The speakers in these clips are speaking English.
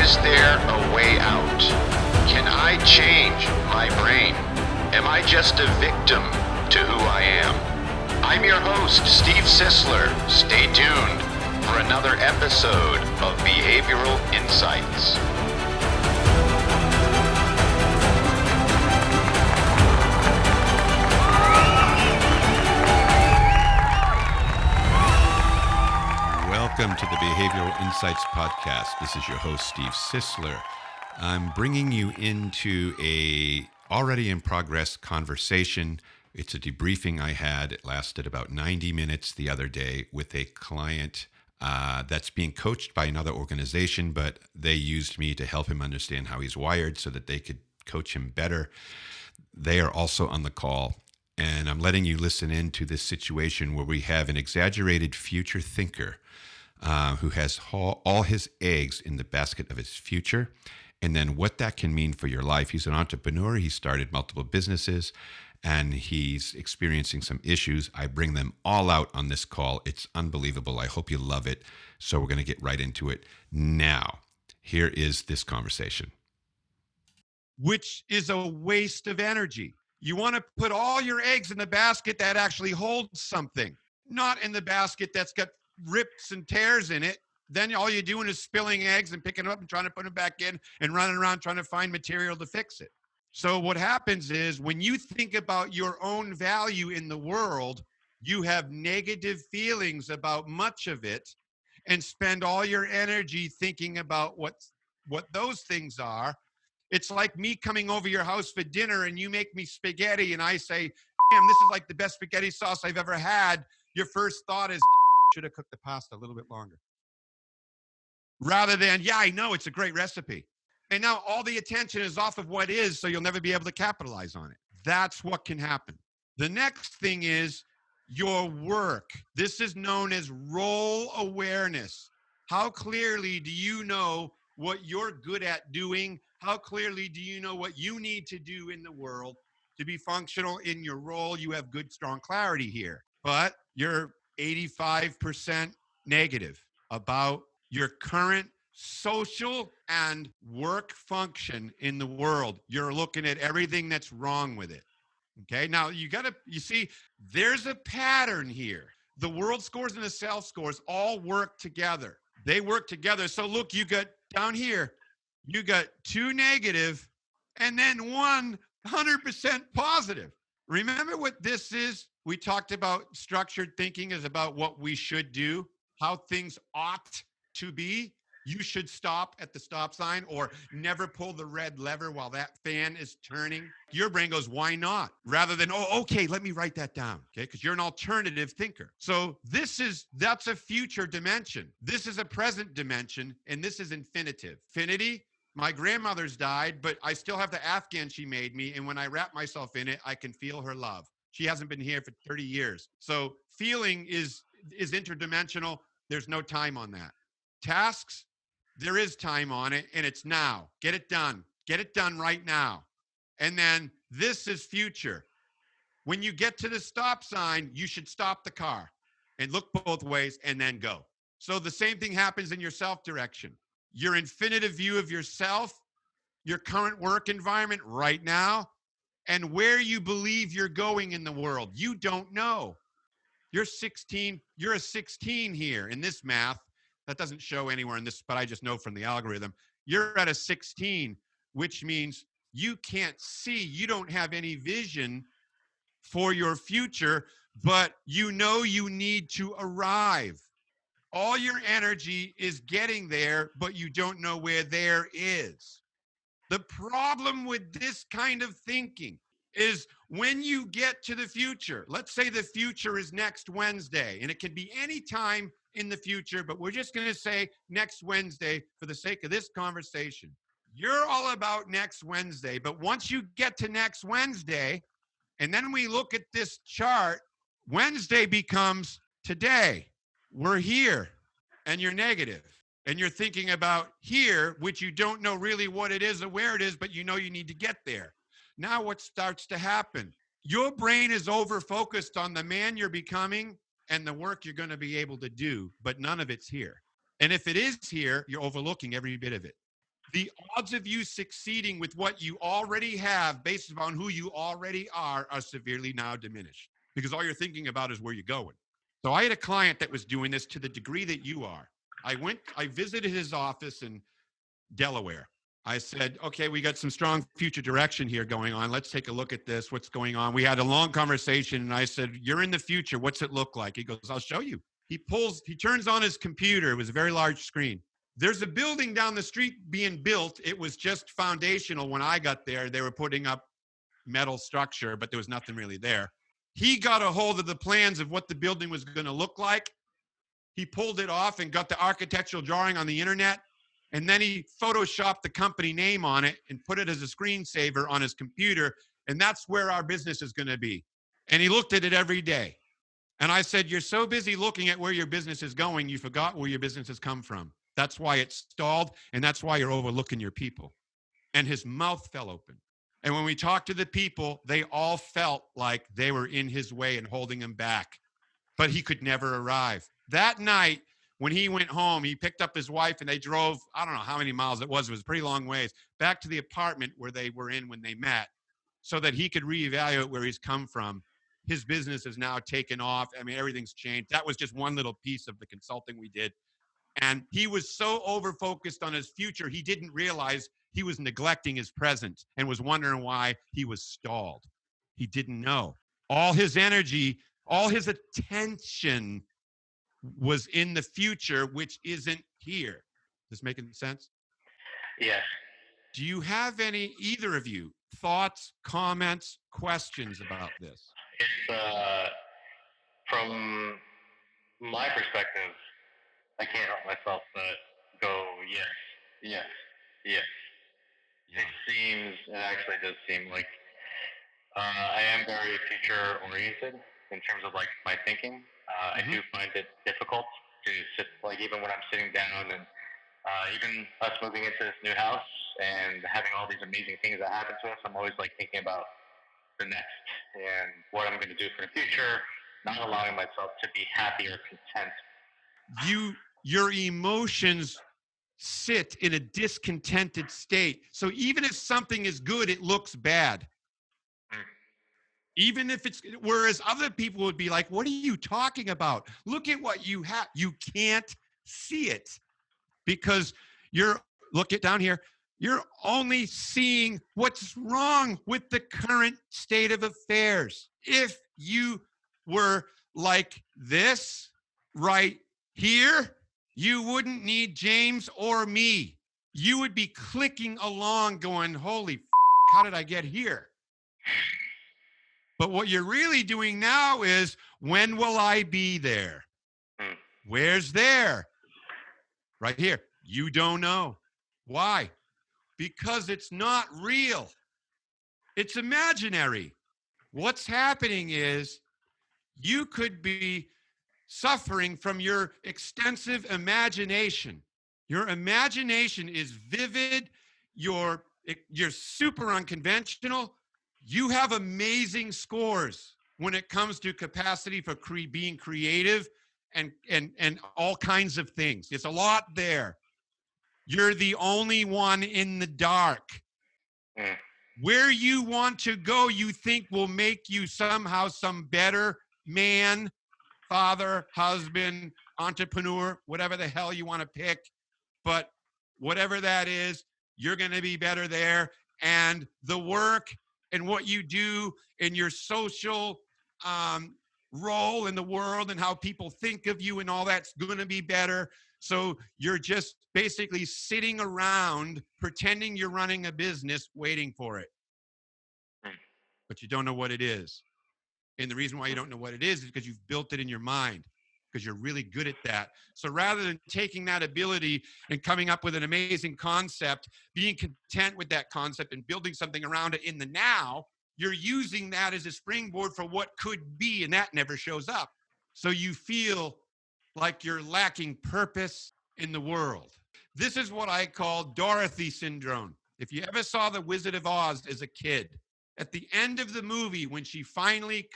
Is there a way out? Can I change my brain? Am I just a victim to who I am? I'm your host, Steve Sisler. Stay tuned for another episode of Behavioral Insights. Welcome to the Behavioral Insights Podcast. This is your host, Steve Sisler. I'm bringing you into a already in progress conversation. It's a debriefing I had. It lasted about 90 minutes the other day with a client that's being coached by another organization, but they used me to help him understand how he's wired so that they could coach him better. They are also on the call, and I'm letting you listen into this situation where we have an exaggerated future thinker who has all his eggs in the basket of his future, and then what that can mean for your life. He's an entrepreneur. He started multiple businesses, and he's experiencing some issues. I bring them all out on this call. It's unbelievable. I hope you love it. So we're going to get right into it now. Here is this conversation. Which is a waste of energy. You want to put all your eggs in the basket that actually holds something, not in the basket that's got rips and tears in it. Then all you're doing is spilling eggs and picking them up and trying to put them back in and running around trying to find material to fix it. So what happens is when you think about your own value in the world, you have negative feelings about much of it and spend all your energy thinking about what those things are. It's like me coming over your house for dinner and you make me spaghetti and I say, damn, this is like the best spaghetti sauce I've ever had. Your first thought is, should have cooked the pasta a little bit longer. Rather than, yeah, I know it's a great recipe. And now all the attention is off of what is, so you'll never be able to capitalize on it. That's what can happen. The next thing is your work. This is known as role awareness. How clearly do you know what you're good at doing? How clearly do you know what you need to do in the world to be functional in your role? You have good, strong clarity here. But you're 85% negative about your current social and work function in the world. You're looking at everything that's wrong with it. Okay. Now you see, there's a pattern here. The world scores and the self scores all work together. They work together. So look, you got down here, you got 2 negative and then 100% positive. Remember what this is? We talked about structured thinking is about what we should do, how things ought to be. You should stop at the stop sign or never pull the red lever while that fan is turning. Your brain goes, why not? Rather than, oh, okay, let me write that down, okay? Because you're an alternative thinker. So that's a future dimension. This is a present dimension, and this is infinitive. Infinity, my grandmother's died, but I still have the Afghan she made me, and when I wrap myself in it, I can feel her love. She hasn't been here for 30 years. So feeling is interdimensional. There's no time on that. Tasks, there is time on it, and it's now. Get it done. Get it done right now. And then this is future. When you get to the stop sign, you should stop the car and look both ways and then go. So the same thing happens in your self direction. Your infinitive view of yourself, your current work environment right now, and where you believe you're going in the world. You don't know. You're 16. You're a 16 here in this math. That doesn't show anywhere in this, but I just know from the algorithm. You're at a 16, which means you can't see. You don't have any vision for your future, but you know you need to arrive. All your energy is getting there, but you don't know where there is. The problem with this kind of thinking is when you get to the future, let's say the future is next Wednesday, and it can be any time in the future, but we're just going to say next Wednesday for the sake of this conversation. You're all about next Wednesday, but once you get to next Wednesday, and then we look at this chart, Wednesday becomes today. We're here, and you're negative. And you're thinking about here, which you don't know really what it is or where it is, but you know you need to get there. Now what starts to happen? Your brain is over-focused on the man you're becoming and the work you're going to be able to do, but none of it's here. And if it is here, you're overlooking every bit of it. the odds of you succeeding with what you already have based upon who you already are severely now diminished because all you're thinking about is where you're going. So I had a client that was doing this to the degree that you are. I visited his office in Delaware. I said, okay, we got some strong future direction here going on. Let's take a look at this. What's going on? We had a long conversation and I said, you're in the future. What's it look like? He goes, I'll show you. He turns on his computer. It was a very large screen. There's a building down the street being built. It was just foundational when I got there. They were putting up metal structure, but there was nothing really there. He got a hold of the plans of what the building was going to look like. He pulled it off and got the architectural drawing on the internet. And then he photoshopped the company name on it and put it as a screensaver on his computer. And that's where our business is going to be. And he looked at it every day. And I said, you're so busy looking at where your business is going, you forgot where your business has come from. That's why it's stalled. And that's why you're overlooking your people. And his mouth fell open. And when we talked to the people, they all felt like they were in his way and holding him back. But he could never arrive. That night, when he went home, he picked up his wife and they drove, I don't know how many miles it was a pretty long ways, back to the apartment where they were in when they met so that he could reevaluate where he's come from. His business is now taken off. I mean, everything's changed. That was just one little piece of the consulting we did. And he was so over-focused on his future, he didn't realize he was neglecting his present and was wondering why he was stalled. He didn't know. All his energy, all his attention was in the future, which isn't here. This making sense? Yes. Do you have any, either of you, thoughts, comments, questions about this? It's, from my perspective, I can't help myself but go, yes, yes, yes. Yeah. It actually does seem like I am very future oriented in terms of like my thinking. I do find it difficult to sit, like even when I'm sitting down and even us moving into this new house and having all these amazing things that happen to us, I'm always like thinking about the next and what I'm going to do for the future, not allowing myself to be happy or content. Your emotions sit in a discontented state. So even if something is good, it looks bad. Even if it's, whereas other people would be like, what are you talking about? Look at what you have. You can't see it because look it down here. You're only seeing what's wrong with the current state of affairs. If you were like this right here, you wouldn't need James or me. You would be clicking along going, holy how did I get here? But what you're really doing now is, when will I be there? Where's there? Right here. You don't know. Why? Because it's not real. It's imaginary. What's happening is you could be suffering from your extensive imagination. Your imagination is vivid. You're super unconventional. You have amazing scores when it comes to capacity for being creative and all kinds of things. It's a lot there. You're the only one in the dark. Where you want to go, you think will make you somehow some better man, father, husband, entrepreneur, whatever the hell you want to pick. But whatever that is, you're going to be better there. And the work and what you do in your social role in the world and how people think of you and all that's going to be better. So you're just basically sitting around pretending you're running a business waiting for it. But you don't know what it is. And the reason why you don't know what it is because you've built it in your mind, because you're really good at that. So rather than taking that ability and coming up with an amazing concept, being content with that concept and building something around it in the now, you're using that as a springboard for what could be, and that never shows up. So you feel like you're lacking purpose in the world. This is what I call Dorothy Syndrome. If you ever saw The Wizard of Oz as a kid, at the end of the movie, when she finally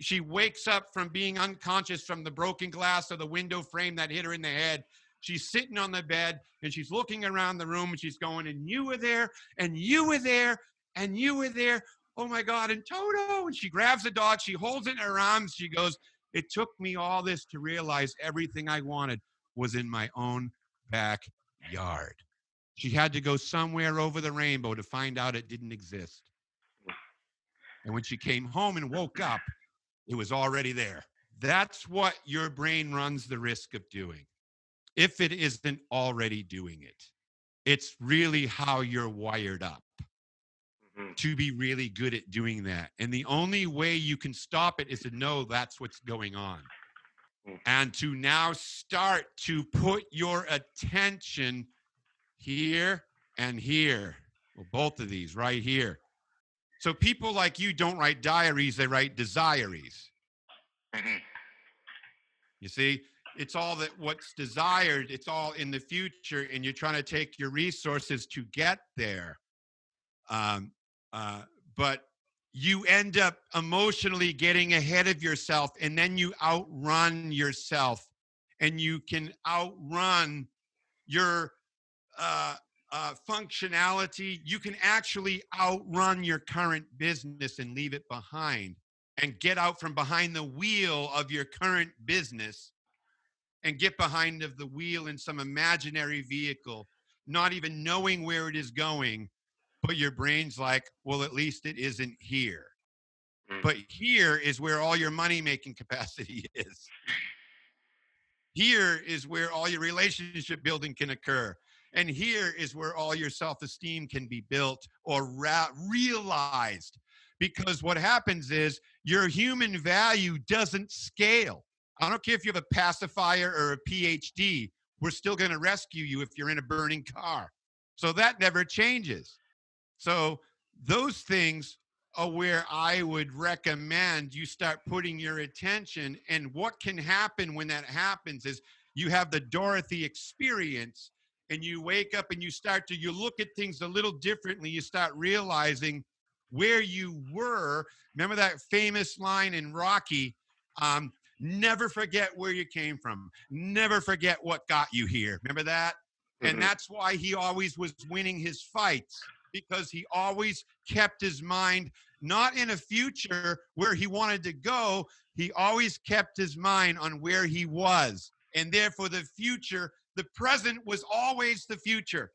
she wakes up from being unconscious from the broken glass of the window frame that hit her in the head. she's sitting on the bed and she's looking around the room and she's going, and you were there, and you were there, and you were there. Oh my God, and Toto. And she grabs the dog, she holds it in her arms, she goes, it took me all this to realize everything I wanted was in my own backyard. She had to go somewhere over the rainbow to find out it didn't exist. And when she came home and woke up, it was already there. That's what your brain runs the risk of doing, if it isn't already doing it. It's really how you're wired up to be really good at doing that. And the only way you can stop it is to know that's what's going on. And to now start to put your attention here and here. Well, both of these right here. So people like you don't write diaries, they write desirees. You see, it's all that what's desired, it's all in the future, and you're trying to take your resources to get there. But you end up emotionally getting ahead of yourself, and then you outrun yourself, and you can outrun your functionality. You can actually outrun your current business and leave it behind, and get out from behind the wheel of your current business and get behind of the wheel in some imaginary vehicle, not even knowing where it is going. But your brain's like, well, at least it isn't here. But here is where all your money-making capacity is. Here is where all your relationship building can occur. And here is where all your self-esteem can be built or realized. Because what happens is your human value doesn't scale. I don't care if you have a pacifier or a PhD. We're still going to rescue you if you're in a burning car. So that never changes. So those things are where I would recommend you start putting your attention. And what can happen when that happens is you have the Dorothy experience, and you wake up and you look at things a little differently. You start realizing where you were. Remember that famous line in Rocky, never forget where you came from. Never forget what got you here. Remember that? And that's why he always was winning his fights, because he always kept his mind not in a future where he wanted to go. He always kept his mind on where he was. And therefore the future, the present was always the future.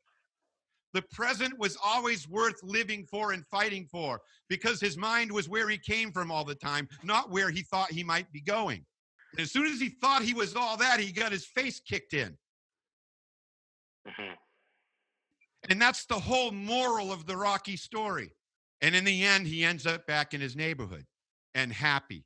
The present was always worth living for and fighting for, because his mind was where he came from all the time, not where he thought he might be going. And as soon as he thought he was all that, he got his face kicked in. And that's the whole moral of the Rocky story. And in the end, he ends up back in his neighborhood and happy.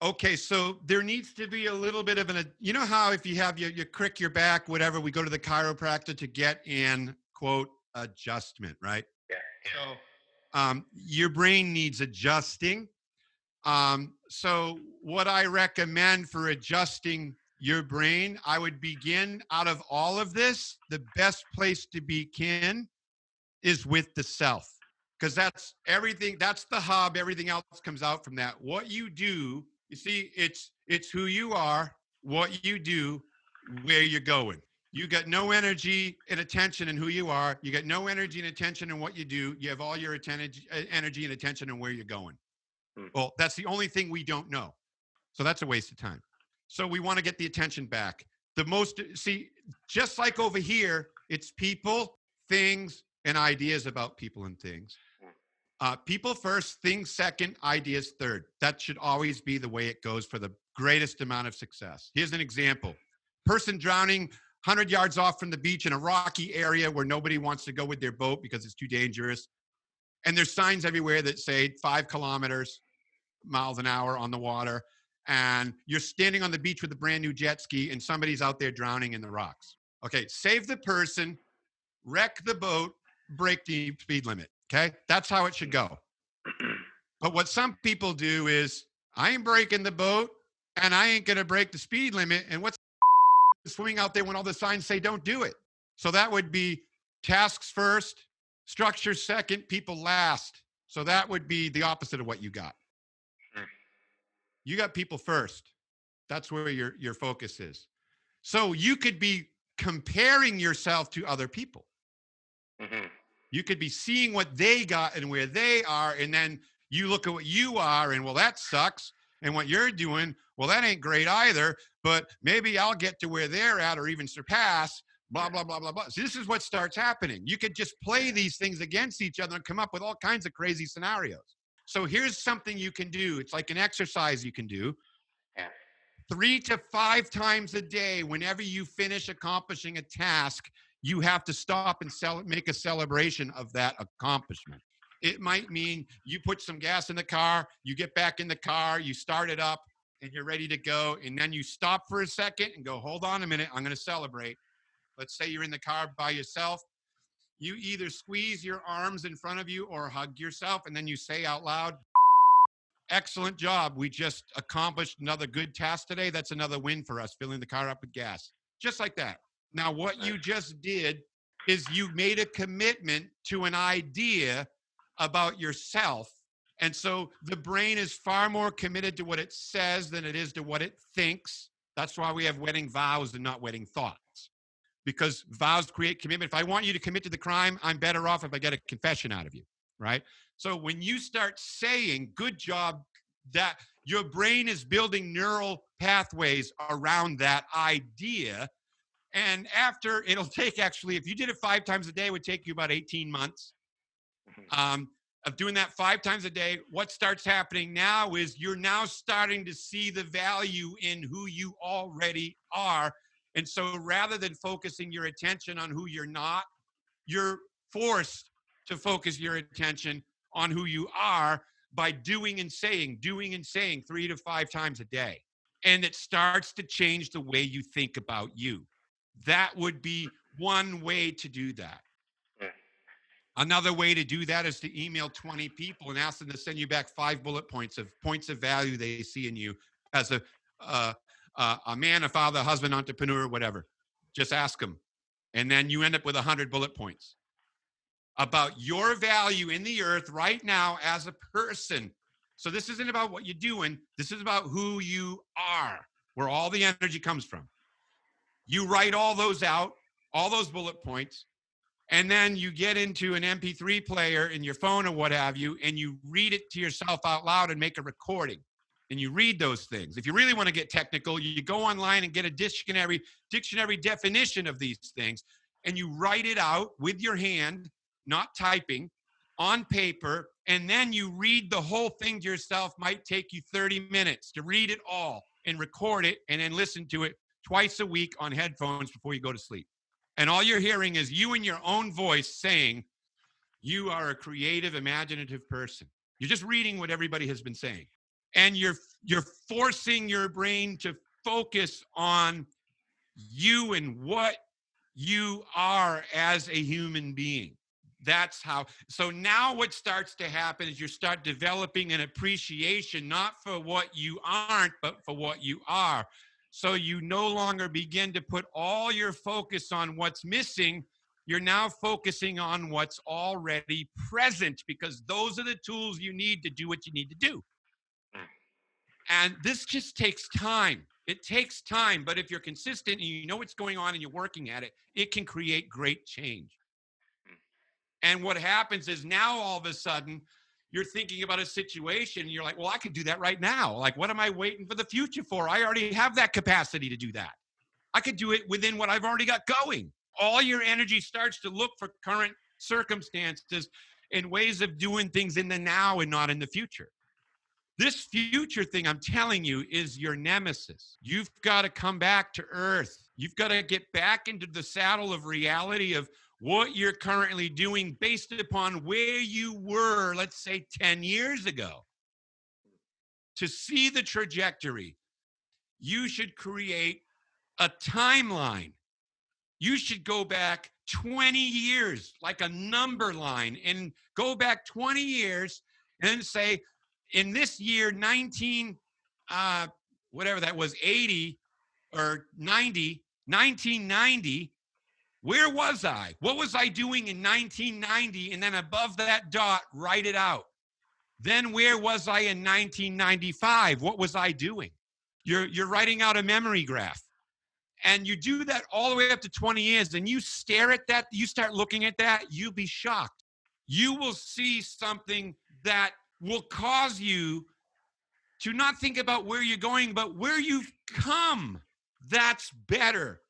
Okay, so there needs to be a little bit of you know how if you have you crick your back, whatever, we go to the chiropractor to get in, quote, adjustment, right? Yeah. So your brain needs adjusting. So what I recommend for adjusting your brain, I would begin out of all of this, the best place to begin is with the self, because that's everything. That's the hub. Everything else comes out from that. What you do, you see, it's who you are, what you do, where you're going. You got no energy and attention in who you are. You got no energy and attention in what you do. You have all your energy and attention in where you're going. Well, that's the only thing we don't know. So that's a waste of time. So we want to get the attention back. Just like over here, it's people, things, and ideas about people and things. People first, things second, ideas third. That should always be the way it goes for the greatest amount of success. Here's an example. Person drowning 100 yards off from the beach in a rocky area where nobody wants to go with their boat because it's too dangerous. And there's signs everywhere that say 5 miles an hour on the water. And you're standing on the beach with a brand new jet ski and somebody's out there drowning in the rocks. Okay, save the person, wreck the boat, break the speed limit. Okay, that's how it should go. But what some people do is, I ain't breaking the boat and I ain't going to break the speed limit. And what's swimming out there when all the signs say don't do it? So that would be tasks first, structure second, people last. So that would be the opposite of what you got. You got people first. That's where your focus is. So you could be comparing yourself to other people. Mm-hmm. You could be seeing what they got and where they are, and then you look at what you are, and well, that sucks. And what you're doing, well, that ain't great either, but maybe I'll get to where they're at or even surpass, blah, blah, blah, blah, blah. So this is what starts happening. You could just play these things against each other and come up with all kinds of crazy scenarios. So here's something you can do. It's like an exercise you can do. Yeah. 3 to 5 times a day, whenever you finish accomplishing a task, you have to stop and make a celebration of that accomplishment. It might mean you put some gas in the car, you get back in the car, you start it up, and you're ready to go. And then you stop for a second and go, hold on a minute, I'm going to celebrate. Let's say you're in the car by yourself. You either squeeze your arms in front of you or hug yourself, and then you say out loud, excellent job. We just accomplished another good task today. That's another win for us, filling the car up with gas. Just like that. Now, what you just did is you made a commitment to an idea about yourself. And so the brain is far more committed to what it says than it is to what it thinks. That's why we have wedding vows and not wedding thoughts. Because vows create commitment. If I want you to commit to the crime, I'm better off if I get a confession out of you, right? So when you start saying, good job, that your brain is building neural pathways around that idea. And after, it'll take actually, if you did it 5 times a day, it would take you about 18 months of doing that 5 times a day. What starts happening now is you're now starting to see the value in who you already are. And so rather than focusing your attention on who you're not, you're forced to focus your attention on who you are by doing and saying 3 to 5 times a day. And it starts to change the way you think about you. That would be one way to do that. Yeah. Another way to do that is to email 20 people and ask them to send you back 5 bullet points of value they see in you as a man, a father, husband, entrepreneur, whatever. Just ask them. And then you end up with 100 bullet points about your value in the earth right now as a person. So this isn't about what you're doing. This is about who you are, where all the energy comes from. You write all those out, all those bullet points, and then you get into an MP3 player in your phone or what have you, and you read it to yourself out loud and make a recording. And you read those things. If you really want to get technical, you go online and get a dictionary definition of these things, and you write it out with your hand, not typing, on paper, and then you read the whole thing to yourself. Might take you 30 minutes to read it all and record it and then listen to it twice a week on headphones before you go to sleep. And all you're hearing is you in your own voice saying, you are a creative, imaginative person. You're just reading what everybody has been saying. And you're forcing your brain to focus on you and what you are as a human being. That's how. So now what starts to happen is you start developing an appreciation, not for what you aren't, but for what you are. So you no longer begin to put all your focus on what's missing. You're now focusing on what's already present, because those are the tools you need to do what you need to do. And this just takes time. It takes time, but if you're consistent and you know what's going on and you're working at it, it can create great change. And what happens is now all of a sudden you're thinking about a situation and you're like, well, I could do that right now. Like, what am I waiting for the future for? I already have that capacity to do that. I could do it within what I've already got going. All your energy starts to look for current circumstances and ways of doing things in the now and not in the future. This future thing, I'm telling you, is your nemesis. You've got to come back to earth. You've got to get back into the saddle of reality of what you're currently doing based upon where you were, let's say 10 years ago. To see the trajectory, you should create a timeline. You should go back 20 years, like a number line, and go back 20 years and say, in this year, 80 or 1990, where was I? What was I doing in 1990? And then above that dot, write it out. Then where was I in 1995? What was I doing? You're writing out a memory graph. And you do that all the way up to 20 years, and you stare at that, you start looking at that, you'll be shocked. You will see something that will cause you to not think about where you're going, but where you've come. That's better.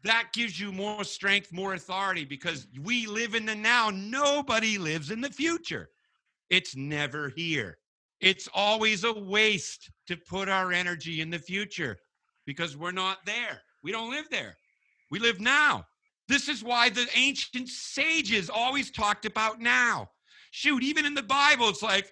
That gives you more strength, more authority, because we live in the now. Nobody lives in the future. It's never here. It's always a waste to put our energy in the future because we're not there. We don't live there. We live now. This is why the ancient sages always talked about now. Shoot, even in the Bible, it's like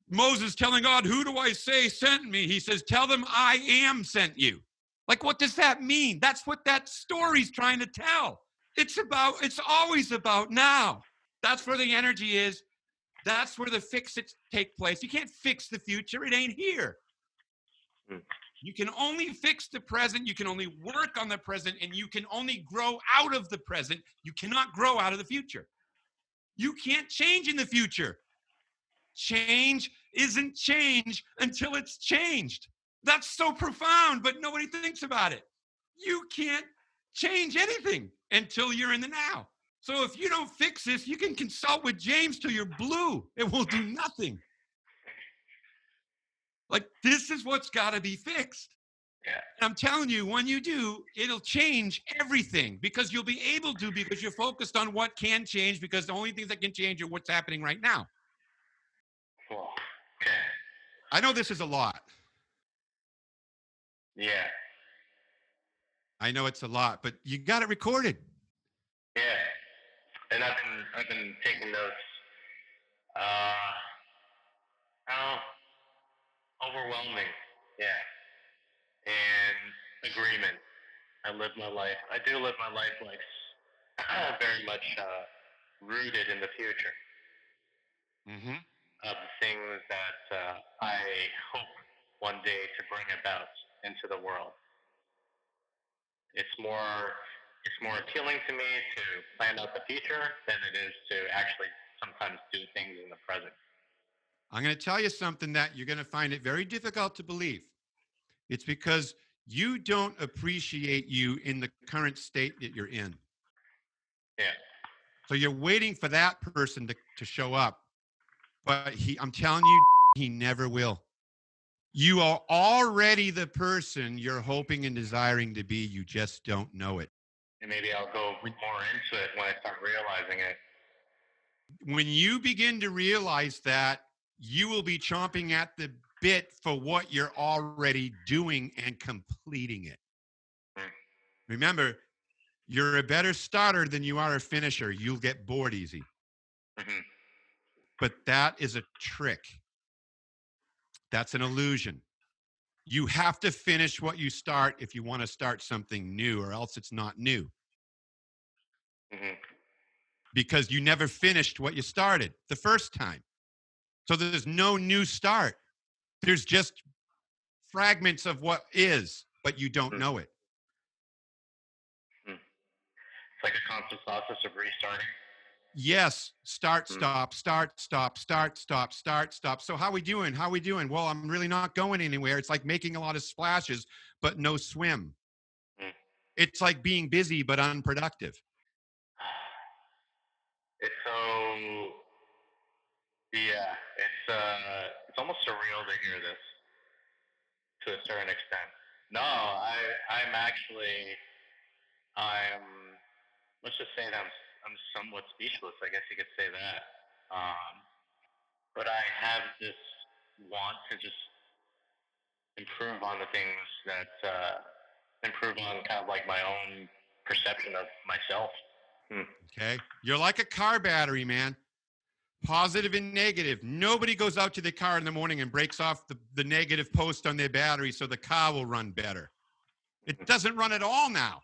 Moses telling God, who do I say sent me? He says, tell them I am sent you. Like, what does that mean? That's what that story's trying to tell. It's always about now. That's where the energy is. That's where the fix-its take place. You can't fix the future. It ain't here. You can only fix the present. You can only work on the present, and you can only grow out of the present. You cannot grow out of the future. You can't change in the future. Change isn't change until it's changed. That's so profound, but nobody thinks about it. You can't change anything until you're in the now. So if you don't fix this, you can consult with James till you're blue. It will do nothing. Like, this is what's got to be fixed. Yeah. And I'm telling you, when you do, it'll change everything because you'll be able to, because you're focused on what can change, because the only things that can change are what's happening right now. Cool. Okay. I know this is a lot. Yeah. I know it's a lot, but you got it recorded. Yeah. And I've been taking notes. Overwhelming. Yeah. And agreement. I live my life. I do live my life like very much rooted in the future. Mm-hmm. Of the things that I hope one day to bring about into the world. It's more appealing to me to plan out the future than it is to actually sometimes do things in the present. I'm going to tell you something that you're going to find it very difficult to believe. It's because you don't appreciate you in the current state that you're in. Yeah. So you're waiting for that person to show up. But I'm telling you, he never will. You are already the person you're hoping and desiring to be. You just don't know it. And maybe I'll go more into it when I start realizing it. When you begin to realize that, you will be chomping at the bit for what you're already doing and completing it. Remember, you're a better starter than you are a finisher. You'll get bored easy. Mm-hmm. But that is a trick. That's an illusion. You have to finish what you start if you want to start something new, or else it's not new. Mm-hmm. Because you never finished what you started the first time. So there's no new start. There's just fragments of what is, but you don't know it. It's like a constant process of restarting. Yes. Start, stop, start, stop, start, stop, start, stop. So how we doing? How we doing? Well, I'm really not going anywhere. It's like making a lot of splashes, but no swim. It's like being busy, but unproductive. It's so, yeah, it's almost surreal to hear this to a certain extent. No, let's just say that I'm somewhat speechless. I guess you could say that. But I have this want to just improve on the things that improve on kind of like my own perception of myself. Okay. You're like a car battery, man. Positive and negative. Nobody goes out to the car in the morning and breaks off the negative post on their battery so the car will run better. It doesn't run at all now.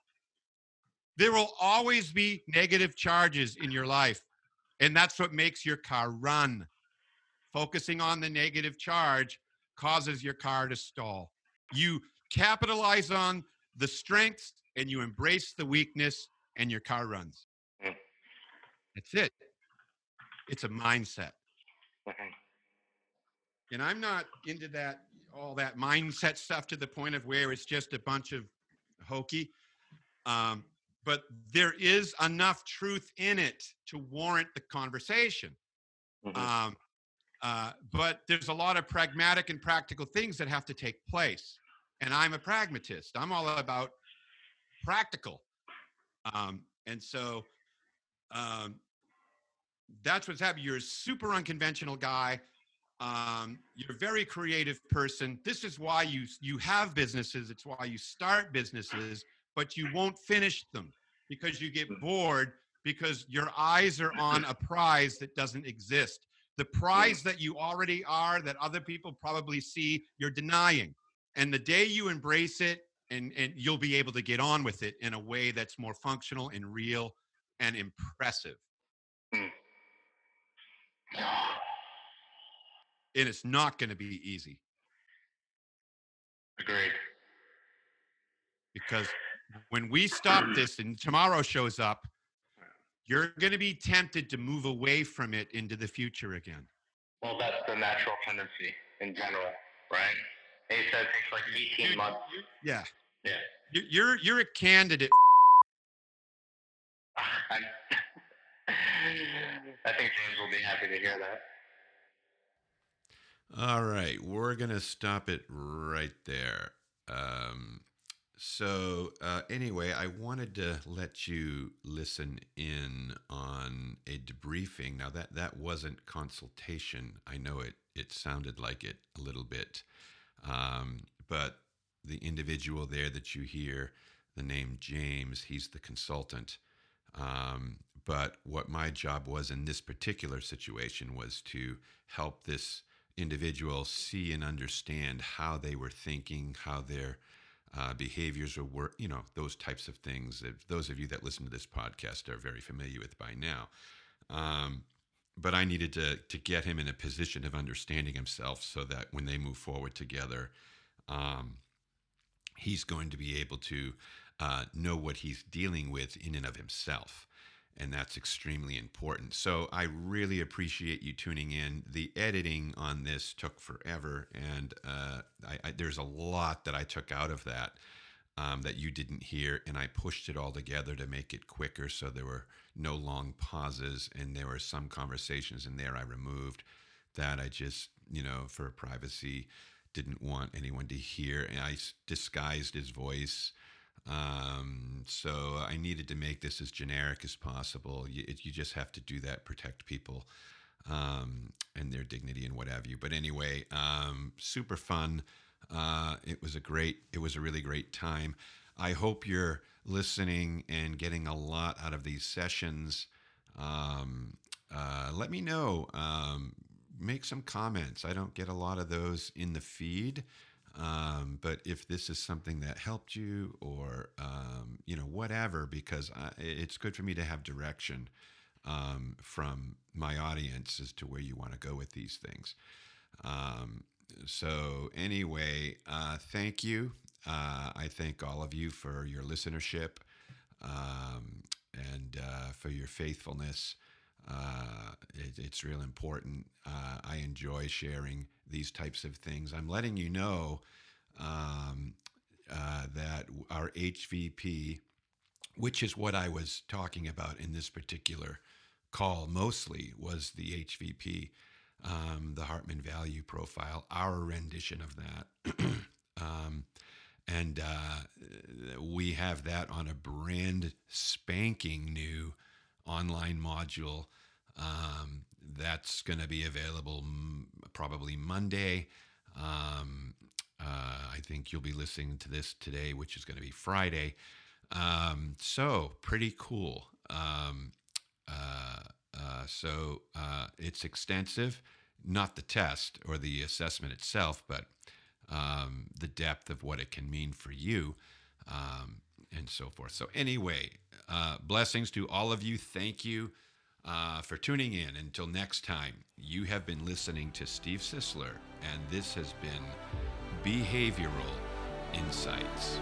There will always be negative charges in your life, and that's what makes your car run. Focusing on the negative charge causes your car to stall. You capitalize on the strengths and you embrace the weakness, and your car runs. That's it. It's a mindset. And I'm not into all that mindset stuff to the point of where it's just a bunch of hokey. But there is enough truth in it to warrant the conversation. Mm-hmm. But there's a lot of pragmatic and practical things that have to take place. And I'm a pragmatist. I'm all about practical. And so that's what's happening. You're a super unconventional guy. You're a very creative person. This is why you have businesses. It's why you start businesses, but you won't finish them because you get bored because your eyes are on a prize that doesn't exist. The prize that you already are, that other people probably see, you're denying. And the day you embrace it, and you'll be able to get on with it in a way that's more functional and real and impressive. Mm. And it's not going to be easy. Agreed. Because when we stop this and tomorrow shows up, you're going to be tempted to move away from it into the future again. Well, that's the natural tendency in general, right? And you said it takes like 18 months. Yeah. Yeah. You're a candidate. I think James will be happy to hear that. All right. We're going to stop it right there. Anyway, I wanted to let you listen in on a debriefing. Now that wasn't consultation. I know it sounded like it a little bit, but the individual there that you hear, the name James, he's the consultant. But what my job was in this particular situation was to help this individual see and understand how they were thinking, how their behaviors were, those types of things that those of you that listen to this podcast are very familiar with by now. But I needed to get him in a position of understanding himself so that when they move forward together, he's going to be able to know what he's dealing with in and of himself. And that's extremely important. So I really appreciate you tuning in. The editing on this took forever, and there's a lot that I took out of that that you didn't hear, and I pushed it all together to make it quicker so there were no long pauses, and there were some conversations in there I removed that I just, for privacy, didn't want anyone to hear, and I disguised his voice. So I needed to make this as generic as possible. You just have to do that, protect people and their dignity and what have you. But anyway, super fun. It was a really great time. I hope you're listening and getting a lot out of these sessions. Let me know. Make some comments. I don't get a lot of those in the feed. But if this is something that helped you or, whatever, because it's good for me to have direction from my audience as to where you want to go with these things. So anyway, thank you. I thank all of you for your listenership and for your faithfulness. It's real important. I enjoy sharing these types of things. I'm letting you know that our HVP, which is what I was talking about in this particular call mostly, was the HVP, the Hartman Value Profile, our rendition of that. And we have that on a brand spanking new online module that's going to be available probably Monday. I think you'll be listening to this today, which is going to be Friday. So pretty cool. So it's extensive, not the test or the assessment itself, but the depth of what it can mean for you, and so forth. So anyway, blessings to all of you. Thank you for tuning in. Until next time, you have been listening to Steve Sisler, and this has been Behavioral Insights.